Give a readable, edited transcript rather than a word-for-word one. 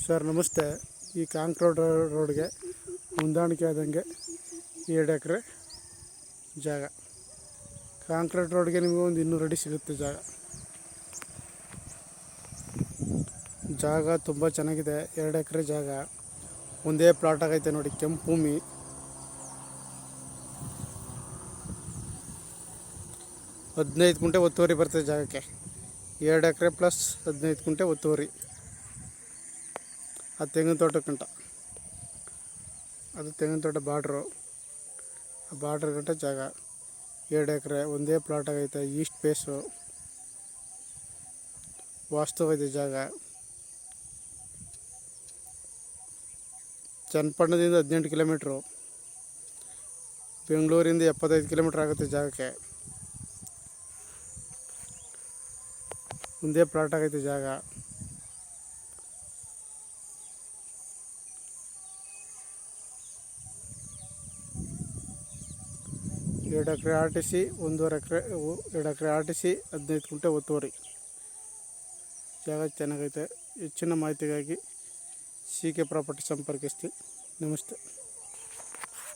Sir ನಮಸ್ತೆ. ಈ concrete ರೋಡ್ಗೆ ಹೊಂದಾಣಿಕೆ ಆದಂಗೆ 2 ಎಕರೆ ಜಾಗ. ಕಾಂಕ್ರೀಟ್ ರೋಡ್ಗೆ ನಿಮಗೆ ಒಂದು 200 ಅಡಿ ಸಿಗುತ್ತೆ ಜಾಗ ತುಂಬ ಚೆನ್ನಾಗಿದೆ. 2 ಎಕರೆ ಜಾಗ, ಒಂದೇ ಪ್ಲಾಟ್ ಆಗೈತೆ ನೋಡಿ. ಕೆಂಪು ಭೂಮಿ, 15 ಗುಂಟೆ ಒತ್ತುವರಿ ಬರ್ತದೆ ಜಾಗಕ್ಕೆ. 2 ಎಕರೆ ಪ್ಲಸ್ 15 ಗುಂಟೆ ಒತ್ತುವರಿ. ಅದು ತೆಂಗಿನ ತೋಟಕ್ಕಂಟ, ಅದು ತೆಂಗಿನ ತೋಟ ಬಾರ್ಡ್ರು, ಆ ಬಾರ್ಡ್ರ್ ಗಂಟ ಜಾಗ. 2 ಎಕರೆ ಒಂದೇ ಪ್ಲಾಟ್ ಆಗೈತೆ. ಈಸ್ಟ್ ಫೇಸು, ವಾಸ್ತು ಐತೆ ಜಾಗ. ಚನ್ನಪಟ್ಟಣದಿಂದ 18 ಕಿಲೋಮೀಟ್ರು, ಬೆಂಗಳೂರಿಂದ 75 ಕಿಲೋಮೀಟ್ರ್ ಆಗುತ್ತೆ ಜಾಗಕ್ಕೆ. ಒಂದೇ ಪ್ಲಾಟ್ ಆಗೈತೆ ಜಾಗ. ಎರಡು ಎಕರೆ ಆರ್ ಟಿ ಸಿ, 1.5 ಎಕರೆ, 2 ಎಕರೆ ಆರ್ ಟಿ ಸಿ, 15 ಗುಂಟೆ ಒತ್ತುವರಿ. ಜಾಗ ಚೆನ್ನಾಗೈತೆ. ಹೆಚ್ಚಿನ ಮಾಹಿತಿಗಾಗಿ ಸಿ ಕೆ ಪ್ರಾಪರ್ಟಿ ಸಂಪರ್ಕಿಸ್ತೀವಿ. ನಮಸ್ತೆ.